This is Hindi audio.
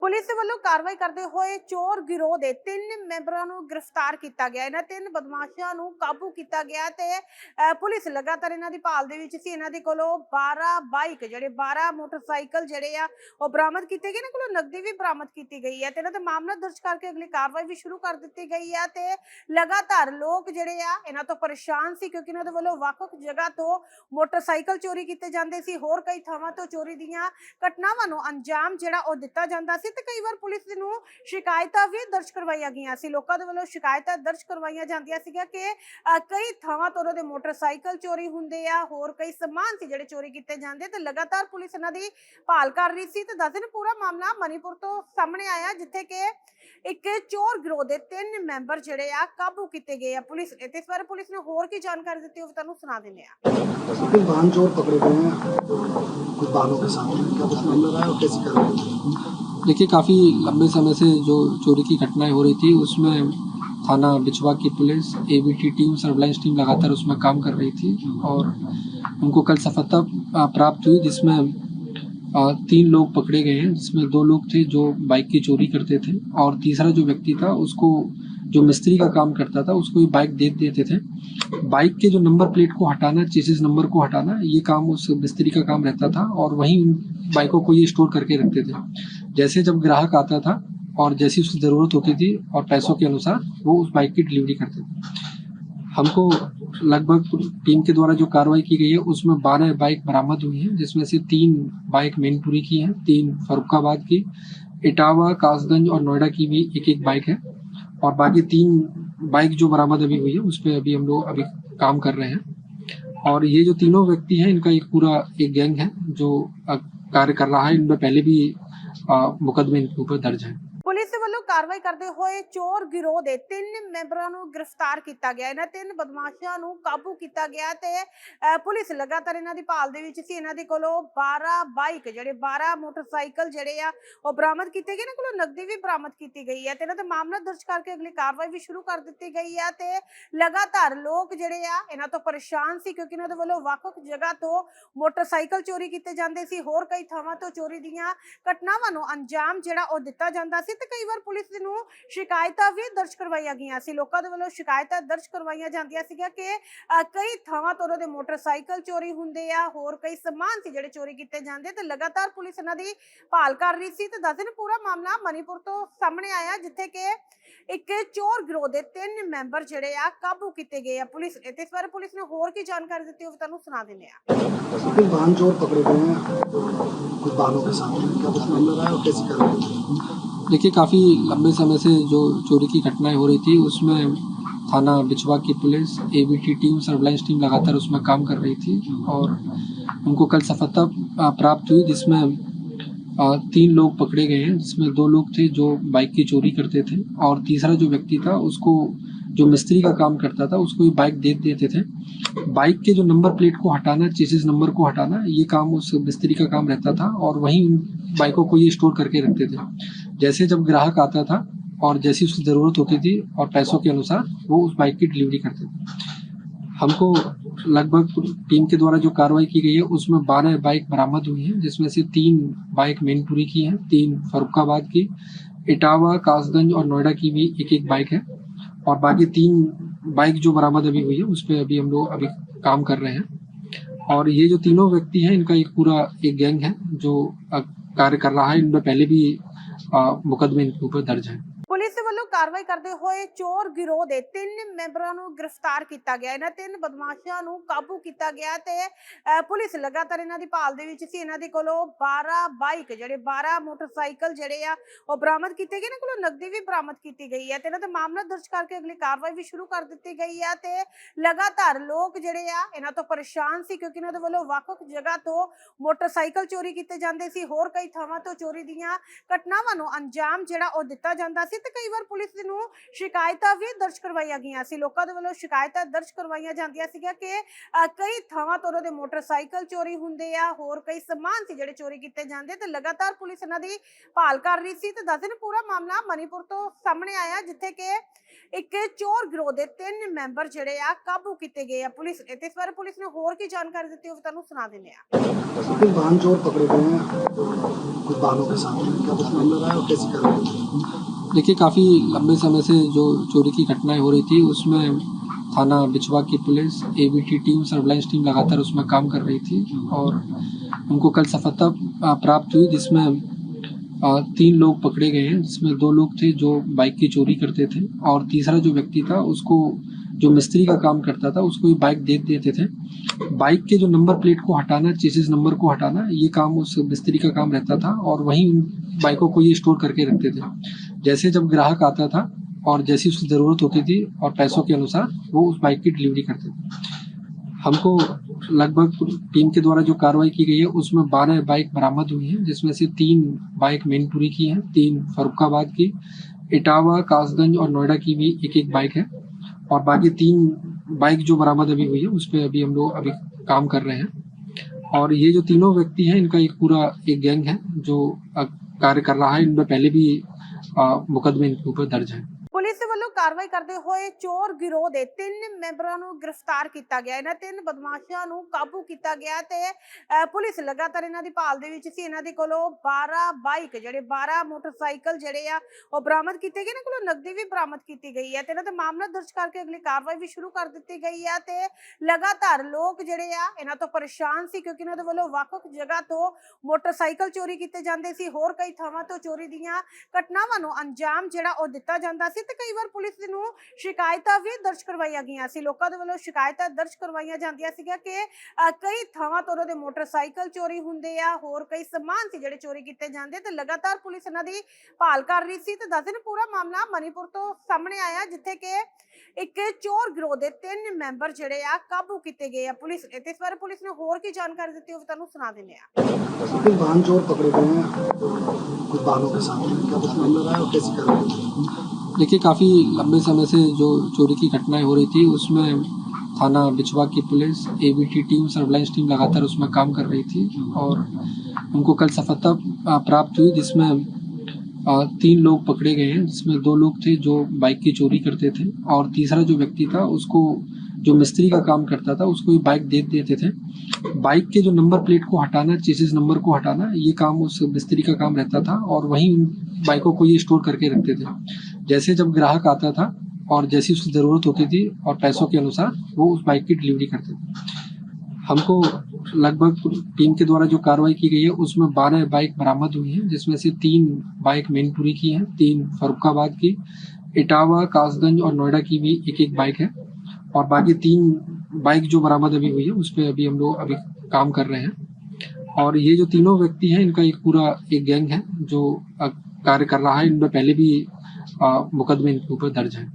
पुलिस ਦੇ ਵੱਲੋਂ ਕਾਰਵਾਈ ਕਰਦੇ ਹੋਏ ਚੋਰ ਗਿਰੋਹ ਦੇ 3 ਮੈਂਬਰਾਂ ਨੂੰ ਗ੍ਰਿਫਤਾਰ ਕੀਤਾ ਗਿਆ। ਇਹਨਾਂ 3 ਬਦਮਾਸ਼ਾਂ ਨੂੰ ਕਾਬੂ ਕੀਤਾ ਗਿਆ ਤੇ ਪੁਲਿਸ ਲਗਾਤਾਰ ਇਹਨਾਂ ਦੀ ਭਾਲ ਦੇ ਵਿੱਚ ਸੀ। ਇਹਨਾਂ ਦੇ ਕੋਲੋਂ 12 ਬਾਈਕ ਜਿਹੜੇ 12 ਮੋਟਰਸਾਈਕਲ ਜਿਹੜੇ ਆ ਉਹ ਬਰਾਮਦ ਕੀਤੇ ਗਏ। ਇਹਨਾਂ ਕੋਲੋਂ ਨਕਦੀ ਵੀ ਬਰਾਮਦ ਕੀਤੀ ਗਈ ਹੈ ਤੇ ਇਹਨਾਂ ਤੇ ਮਾਮਲਾ ਦਰਜ ਕਰਕੇ ਅਗਲੀ ਕਾਰਵਾਈ ਵੀ ਸ਼ੁਰੂ ਕਰ ਦਿੱਤੀ ਗਈ ਹੈ ਤੇ ਲਗਾਤਾਰ ਲੋਕ ਜਿਹੜੇ ਆ ਇਹਨਾਂ ਤੋਂ ਪਰੇਸ਼ਾਨ ਸੀ ਕਿਉਂਕਿ ਇਹਨਾਂ ਦੇ ਵੱਲੋਂ ਵੱਖ-ਵੱਖ ਜਗ੍ਹਾ ਤੋਂ ਮੋਟਰਸਾਈਕਲ ਚੋਰੀ ਕੀਤੇ ਜਾਂਦੇ ਸੀ। ਹੋਰ ਕਈ ਥਾਵਾਂ ਤੋਂ ਚੋਰੀ ਦੀਆਂ ਘਟਨਾਵਾਂ ਨੂੰ ਅੰਜਾਮ ਜਿਹੜਾ ਉਹ ਦਿੱਤਾ ਜਾਂਦਾ ਸੀ ਤੇ ਕਈ ਵਾਰ ਪੁਲਿਸ ਨੂੰ ਸ਼ਿਕਾਇਤਾਂ ਵੀ ਦਰਜ ਕਰਵਾਈਆਂ ਗਈਆਂ ਸੀ। ਲੋਕਾਂ ਦੇ ਵੱਲੋਂ ਸ਼ਿਕਾਇਤਾਂ ਦਰਜ ਕਰਵਾਈਆਂ ਜਾਂਦੀਆਂ ਸੀਗੀਆਂ ਕਿ ਕਈ ਥਾਵਾਂ ਤੋਂ ਉਹਨਾਂ ਦੇ ਮੋਟਰਸਾਈਕਲ ਚੋਰੀ ਹੁੰਦੇ ਆ, ਹੋਰ ਕਈ ਸਮਾਨ ਸੀ ਜਿਹੜੇ ਚੋਰੀ ਕੀਤੇ ਜਾਂਦੇ ਤੇ ਲਗਾਤਾਰ ਪੁਲਿਸ ਇਹਨਾਂ ਦੀ ਭਾਲ ਕਰ ਰਹੀ ਸੀ। ਤੇ ਦੱਸ ਦਿਨ ਪੂਰਾ ਮਾਮਲਾ ਮਨੀਪੁਰ ਤੋਂ ਸਾਹਮਣੇ ਆਇਆ ਜਿੱਥੇ ਕਿ ਇੱਕ ਚੋਰ ਗਿਰੋਹ ਦੇ 3 ਮੈਂਬਰ ਜਿਹੜੇ ਆ ਕਾਬੂ ਕੀਤੇ गए हैं पुलिस ने। इस बारे पुलिस ने और की जानकारी देते हुए तुहानू सुना देने कुछ वाहन चोर पकड़े गए हैं कुछ वाहनों के साथ, क्या कुछ मामला रहा है और कैसी कार्रवाई? देखिए, काफ़ी लंबे समय से जो चोरी की घटनाएं हो रही थी उसमें थाना बिछवा की police ABT team surveillance team लगातार उसमें काम कर रही थी और उनको कल सफलता प्राप्त हुई जिसमें 3 लोग पकड़े गए हैं, जिसमें 2 लोग थे जो बाइक की चोरी करते थे और तीसरा जो व्यक्ति था उसको जो मिस्त्री का काम करता था उसको ये बाइक दे देते थे। बाइक के जो नंबर प्लेट को हटाना, चेसिस नंबर को हटाना, ये काम उस मिस्त्री का काम रहता था और वहीं उन बाइकों को ये स्टोर करके रखते थे। जैसे जब ग्राहक आता था और जैसी उसकी ज़रूरत होती थी और पैसों के अनुसार वो उस बाइक की डिलीवरी करते थे। हमको लगभग टीम के द्वारा जो कार्रवाई की गई है उसमें 12 बाइक बरामद हुई हैं, जिसमें से 3 बाइक मैनपुरी की हैं, 3 फर्रुखाबाद की, इटावा, कासगंज और नोएडा की भी एक बाइक है और बाकी 3 बाइक जो बरामद अभी हुई है उस पर अभी हम लोग अभी काम कर रहे हैं। और ये जो तीनों व्यक्ति हैं इनका एक पूरा एक गैंग है जो कार्य कर रहा है। इनमें पहले भी मुकदमे इनके ऊपर दर्ज है। पुलिस ਦੇ ਵੱਲੋਂ ਕਾਰਵਾਈ ਕਰਦੇ ਹੋਏ ਚੋਰ ਗਿਰੋਹ ਦੇ 3 ਮੈਂਬਰਾਂ ਨੂੰ ਗ੍ਰਿਫਤਾਰ ਕੀਤਾ ਗਿਆ। ਇਹਨਾਂ 3 ਬਦਮਾਸ਼ਾਂ ਨੂੰ ਕਾਬੂ ਕੀਤਾ ਗਿਆ ਤੇ ਪੁਲਿਸ ਲਗਾਤਾਰ ਇਹਨਾਂ ਦੀ ਭਾਲ ਦੇ ਵਿੱਚ ਸੀ। ਇਹਨਾਂ ਦੇ ਕੋਲੋਂ 12 ਬਾਈਕ ਜਿਹੜੇ 12 ਮੋਟਰਸਾਈਕਲ ਜਿਹੜੇ ਆ ਉਹ ਬਰਾਮਦ ਕੀਤੇ ਗਏ। ਇਹਨਾਂ ਕੋਲੋਂ ਨਕਦੀ ਵੀ ਬਰਾਮਦ ਕੀਤੀ ਗਈ ਹੈ ਤੇ ਇਹਨਾਂ ਤੇ ਮਾਮਲਾ ਦਰਜ ਕਰਕੇ ਅਗਲੀ ਕਾਰਵਾਈ ਵੀ ਸ਼ੁਰੂ ਕਰ ਦਿੱਤੀ ਗਈ ਹੈ ਤੇ ਲਗਾਤਾਰ ਲੋਕ ਜਿਹੜੇ ਆ ਇਹਨਾਂ ਤੋਂ ਪਰੇਸ਼ਾਨ ਸੀ ਕਿਉਂਕਿ ਇਹਨਾਂ ਦੇ ਵੱਲੋਂ ਵੱਖ-ਵੱਖ ਜਗ੍ਹਾ ਤੋਂ ਮੋਟਰਸਾਈਕਲ ਚੋਰੀ ਕੀਤੇ ਜਾਂਦੇ ਸੀ। ਹੋਰ ਕਈ ਥਾਵਾਂ ਤੋਂ ਚੋਰੀ ਦੀਆਂ ਘਟਨਾਵਾਂ ਨੂੰ ਅੰਜਾਮ ਜਿਹੜਾ ਉਹ ਦਿੱਤਾ ਜਾਂਦਾ ਸੀ ਤੇ ਕਈ ਵਾਰ ਪੁਲਿਸ ਨੂੰ ਸ਼ਿਕਾਇਤਾਂ ਵੀ ਦਰਜ ਕਰਵਾਈਆਂ ਗਈਆਂ ਸੀ। ਲੋਕਾਂ ਦੇ ਵੱਲੋਂ ਸ਼ਿਕਾਇਤਾਂ ਦਰਜ ਕਰਵਾਈਆਂ ਜਾਂਦੀਆਂ ਸੀਗੀਆਂ ਕਿ ਕਈ ਥਾਵਾਂ ਤੋਂ ਉਹਨਾਂ ਦੇ ਮੋਟਰਸਾਈਕਲ ਚੋਰੀ ਹੁੰਦੇ ਆ, ਹੋਰ ਕਈ ਸਮਾਨ ਸੀ ਜਿਹੜੇ ਚੋਰੀ ਕੀਤੇ ਜਾਂਦੇ ਤੇ ਲਗਾਤਾਰ ਪੁਲਿਸ ਇਹਨਾਂ ਦੀ ਭਾਲ ਕਰ ਰਹੀ ਸੀ। ਤੇ ਦੱਸ ਦਿਨ ਪੂਰਾ ਮਾਮਲਾ ਮਨੀਪੁਰ ਤੋਂ ਸਾਹਮਣੇ ਆਇਆ ਜਿੱਥੇ ਕਿ ਇੱਕ ਚੋਰ ਗਿਰੋਹ ਦੇ 3 ਮੈਂਬਰ ਜਿਹੜੇ ਆ ਕਾਬੂ ਕੀਤੇ ਗਏ ਆ पुलिस ने। इस बारे पुलिस ने और की जानकारी देते हुए तुहानू सुना देने कुछ वाहन चोर पकड़े गए हैं कुछ वाहनों के साथ, क्या कुछ मामला रहा है और कैसी कार्रवाई? देखिए, काफ़ी लंबे समय से जो चोरी की घटनाएं हो रही थी उसमें थाना बिछवा की police ABT team surveillance team लगातार उसमें काम कर रही थी और उनको कल सफलता प्राप्त हुई जिसमें 3 लोग पकड़े गए हैं, जिसमें 2 लोग थे जो बाइक की चोरी करते थे और तीसरा जो व्यक्ति था उसको जो मिस्त्री का काम करता था उसको ये बाइक दे देते थे। बाइक के जो नंबर प्लेट को हटाना, चेसिस नंबर को हटाना, ये काम उस मिस्त्री का काम रहता था और वहीं उन बाइकों को ये स्टोर करके रखते थे। जैसे जब ग्राहक आता था और जैसी उसकी ज़रूरत होती थी और पैसों के अनुसार वो उस बाइक की डिलीवरी करते थे। हमको लगभग टीम के द्वारा जो कार्रवाई की गई है उसमें 12 बाइक बरामद हुई हैं, जिसमें से 3 बाइक मैनपुरी की हैं, 3 फर्रुखाबाद की, इटावा, कासगंज और नोएडा की भी एक बाइक है और बाकी 3 बाइक जो बरामद अभी हुई है उस पर अभी हम लोग अभी काम कर रहे हैं। और ये जो तीनों व्यक्ति हैं इनका एक पूरा एक गैंग है जो कार्य कर रहा है। इनमें पहले भी मुकदमे इनके ऊपर दर्ज है। पुलिस ਦੇ ਵੱਲੋਂ ਕਾਰਵਾਈ ਕਰਦੇ ਹੋਏ ਚੋਰ ਗਿਰੋਹ ਦੇ 3 ਮੈਂਬਰਾਂ ਨੂੰ ਗ੍ਰਿਫਤਾਰ ਕੀਤਾ ਗਿਆ। ਇਹਨਾਂ 3 ਬਦਮਾਸ਼ਾਂ ਨੂੰ ਕਾਬੂ ਕੀਤਾ ਗਿਆ ਤੇ ਪੁਲਿਸ ਲਗਾਤਾਰ ਇਹਨਾਂ ਦੀ ਭਾਲ ਦੇ ਵਿੱਚ ਸੀ। ਇਹਨਾਂ ਦੇ ਕੋਲੋਂ 12 ਬਾਈਕ ਜਿਹੜੇ 12 ਮੋਟਰਸਾਈਕਲ ਜਿਹੜੇ ਆ ਉਹ ਬਰਾਮਦ ਕੀਤੇ ਗਏ। ਇਹਨਾਂ ਕੋਲੋਂ ਨਕਦੀ ਵੀ ਬਰਾਮਦ ਕੀਤੀ ਗਈ ਹੈ ਤੇ ਇਹਨਾਂ ਤੇ ਮਾਮਲਾ ਦਰਜ ਕਰਕੇ ਅਗਲੀ ਕਾਰਵਾਈ ਵੀ ਸ਼ੁਰੂ ਕਰ ਦਿੱਤੀ ਗਈ ਹੈ ਤੇ ਲਗਾਤਾਰ ਲੋਕ ਜਿਹੜੇ ਆ ਇਹਨਾਂ ਤੋਂ ਪਰੇਸ਼ਾਨ ਸੀ ਕਿਉਂਕਿ ਇਹਨਾਂ ਦੇ ਵੱਲੋਂ ਵੱਖ-ਵੱਖ ਜਗ੍ਹਾ ਤੋਂ ਮੋਟਰਸਾਈਕਲ ਚੋਰੀ ਕੀਤੇ ਜਾਂਦੇ ਸੀ। ਹੋਰ ਕਈ ਥਾਵਾਂ ਤੋਂ ਚੋਰੀ ਦੀਆਂ ਘਟਨਾਵਾਂ ਨੂੰ ਅੰਜਾਮ ਜਿਹੜਾ ਉਹ ਦਿੱਤਾ ਜਾਂਦਾ ਸੀ ਤੇ ਕਈ ਵਾਰ ਪੁਲਿਸ ਨੂੰ ਸ਼ਿਕਾਇਤਾਂ ਵੀ ਦਰਜ ਕਰਵਾਈਆਂ ਗਈਆਂ ਸੀ। ਲੋਕਾਂ ਦੇ ਵੱਲੋਂ ਸ਼ਿਕਾਇਤਾਂ ਦਰਜ ਕਰਵਾਈਆਂ ਜਾਂਦੀਆਂ ਸੀਗੀਆਂ ਕਿ ਕਈ ਥਾਵਾਂ ਤੋਂ ਉਹਨਾਂ ਦੇ ਮੋਟਰਸਾਈਕਲ ਚੋਰੀ ਹੁੰਦੇ ਆ, ਹੋਰ ਕਈ ਸਮਾਨ ਸੀ ਜਿਹੜੇ ਚੋਰੀ ਕੀਤੇ ਜਾਂਦੇ ਤੇ ਲਗਾਤਾਰ ਪੁਲਿਸ ਇਹਨਾਂ ਦੀ ਭਾਲ ਕਰ ਰਹੀ ਸੀ। ਤੇ ਦੱਸ ਦਿਨ ਪੂਰਾ ਮਾਮਲਾ ਮਨੀਪੁਰ ਤੋਂ ਸਾਹਮਣੇ ਆਇਆ, ਜਿੱਥੇ ਕਿ ਇੱਕ ਚੋਰ ਗਿਰੋਹ ਦੇ 3 ਮੈਂਬਰ ਜਿਹੜੇ ਆ ਕਾਬੂ ਕੀਤੇ ਗਏ ਆ पुलिस ने। इस बारे पुलिस ने और की जानकारी देती हुई ਤੁਹਾਨੂੰ सुना देने कुछ वाहन चोर पकड़े गए हैं कुछ वाहनों के साथ, क्या कुछ मामला रहा है और कैसी कार्रवाई? देखिए, काफ़ी लंबे समय से जो चोरी की घटनाएं हो रही थी उसमें थाना बिछवा की police, ABT team, surveillance team लगातार उसमें काम कर रही थी और उनको कल सफलता प्राप्त हुई, जिसमें 3 लोग पकड़े गए हैं, जिसमें 2 लोग थे जो बाइक की चोरी करते थे और तीसरा जो व्यक्ति था उसको जो मिस्त्री का काम करता था उसको ये बाइक दे देते थे। बाइक के जो नंबर प्लेट को हटाना, चेसिस नंबर को हटाना, ये काम उस मिस्त्री का काम रहता था और वहीं उन बाइकों को ये स्टोर करके रखते थे। जैसे जब ग्राहक आता था और जैसी उसकी ज़रूरत होती थी और पैसों के अनुसार वो उस बाइक की डिलीवरी करते थे। हमको लगभग टीम के द्वारा जो कार्रवाई की गई है उसमें 12 बाइक बरामद हुई हैं, जिसमें से 3 बाइक मैनपुरी की हैं, 3 फर्रुखाबाद की, इटावा, कासगंज और नोएडा की भी एक बाइक है और बाकी 3 बाइक जो बरामद अभी हुई है उस पर अभी हम लोग अभी काम कर रहे हैं। और ये जो तीनों व्यक्ति हैं इनका एक पूरा एक गैंग है जो कार्य कर रहा है। इनमें पहले भी मुकदमे इनके ऊपर दर्ज है। पुलिस ਵੱਲੋਂ ਕਾਰਵਾਈ ਕਰਦੇ ਹੋਏ ਚੋਰ ਗਿਰੋਹ ਦੇ 3 ਮੈਂਬਰਾਂ ਨੂੰ ਗ੍ਰਿਫਤਾਰ ਕੀਤਾ ਗਿਆ। ਇਹਨਾਂ 3 ਬਦਮਾਸ਼ਾਂ ਨੂੰ ਕਾਬੂ ਕੀਤਾ ਗਿਆ ਤੇ ਪੁਲਿਸ ਲਗਾਤਾਰ ਇਹਨਾਂ ਦੀ ਭਾਲ ਦੇ ਵਿੱਚ ਸੀ। ਇਹਨਾਂ ਦੇ ਕੋਲੋਂ 12 ਬਾਈਕ ਜਿਹੜੇ 12 ਮੋਟਰਸਾਈਕਲ ਜਿਹੜੇ ਆ ਉਹ ਬਰਾਮਦ ਕੀਤੇ ਗਏ। ਇਹਨਾਂ ਕੋਲੋਂ ਨਕਦੀ ਵੀ ਬਰਾਮਦ ਕੀਤੀ ਗਈ ਹੈ ਤੇ ਇਹਨਾਂ ਤੇ ਮਾਮਲਾ ਦਰਜ ਕਰਕੇ ਅਗਲੀ ਕਾਰਵਾਈ ਵੀ ਸ਼ੁਰੂ ਕਰ ਦਿੱਤੀ ਗਈ ਹੈ। ਤੇ ਲਗਾਤਾਰ ਲੋਕ ਜਿਹੜੇ ਆ ਇਹਨਾਂ ਤੋਂ ਪਰੇਸ਼ਾਨ ਸੀ ਕਿਉਂਕਿ ਇਹਨਾਂ ਦੇ ਵੱਲੋਂ ਵੱਖ-ਵੱਖ ਜਗ੍ਹਾ ਤੋਂ ਮੋਟਰਸਾਈਕਲ ਚੋਰੀ ਕੀਤੇ ਜਾਂਦੇ ਸੀ, ਹੋਰ ਕਈ ਥਾਵਾਂ ਤੋਂ ਚੋਰੀ ਦੀਆਂ ਘਟਨਾਵਾਂ ਨੂੰ ਅੰਜਾਮ ਜਿਹੜਾ ਉਹ ਦਿੱਤਾ ਜਾਂਦਾ ਸੀ ਤੇ ਕਈ ਵਾਰ ਪੁਲਿਸ ਨੂੰ ਸ਼ਿਕਾਇਤਾਂ ਵੀ ਦਰਜ ਕਰਵਾਈਆਂ ਗਈਆਂ ਸੀ। ਲੋਕਾਂ ਦੇ ਵੱਲੋਂ ਸ਼ਿਕਾਇਤਾਂ ਦਰਜ ਕਰਵਾਈਆਂ ਜਾਂਦੀਆਂ ਸੀਗੀਆਂ ਕਿ ਕਈ ਥਾਵਾਂ ਤੋਂ ਉਹਨਾਂ ਦੇ ਮੋਟਰਸਾਈਕਲ ਚੋਰੀ ਹੁੰਦੇ ਆ, ਹੋਰ ਕਈ ਸਮਾਨ ਸੀ ਜਿਹੜੇ ਚੋਰੀ ਕੀਤੇ ਜਾਂਦੇ ਤੇ ਲਗਾਤਾਰ ਪੁਲਿਸ ਇਹਨਾਂ ਦੀ ਭਾਲ ਕਰ ਰਹੀ ਸੀ। ਤੇ ਦੱਸ ਦਿਨ ਪੂਰਾ ਮਾਮਲਾ ਮਨੀਪੁਰ ਤੋਂ ਸਾਹਮਣੇ ਆਇਆ, ਜਿੱਥੇ ਕਿ ਇੱਕ ਚੋਰ ਗਿਰੋਹ ਦੇ 3 ਮੈਂਬਰ ਜਿਹੜੇ ਆ ਕਾਬੂ ਕੀਤੇ ਗਏ ਆ पुलिस ने। ਇਸ ਬਾਰੇ ਪੁਲਿਸ ਨੇ ਹੋਰ ਕੀ ਜਾਣਕਾਰੀ ਦਿੱਤੀ ਹੋਈ ਤੁਹਾਨੂੰ ਸੁਣਾ ਦਿੰਦੇ ਆ। कुछ वाहन चोर पकड़े गए हैं कुछ वाहनों के साथ, क्या कुछ मामला रहा है और कैसी कार्रवाई? देखिए, काफ़ी लंबे समय से जो चोरी की घटनाएं हो रही थी उसमें थाना बिछवा की police, ABT team, surveillance team लगातार उसमें काम कर रही थी और उनको कल सफलता प्राप्त हुई, जिसमें 3 लोग पकड़े गए हैं, जिसमें 2 लोग थे जो बाइक की चोरी करते थे और तीसरा जो व्यक्ति था उसको जो मिस्त्री का काम करता था उसको ये बाइक दे देते थे। बाइक के जो नंबर प्लेट को हटाना, चेसिस नंबर को हटाना, ये काम उस मिस्त्री का काम रहता था और वहीं उन बाइकों को ये स्टोर करके रखते थे। जैसे जब ग्राहक आता था और जैसी उसकी ज़रूरत होती थी और पैसों के अनुसार वो उस बाइक की डिलीवरी करते थे। हमको लगभग टीम के द्वारा जो कार्रवाई की गई है उसमें 12 बाइक बरामद हुई हैं, जिसमें से 3 बाइक मैनपुरी की हैं, 3 फर्रुखाबाद की, इटावा, कासगंज और नोएडा की भी एक बाइक है और बाकी 3 बाइक जो बरामद अभी हुई है उस पर अभी हम लोग अभी काम कर रहे हैं। और ये जो तीनों व्यक्ति हैं इनका एक पूरा एक गैंग है जो कार्य कर रहा है। इनमें पहले भी मुकदमे इनके ऊपर दर्ज है।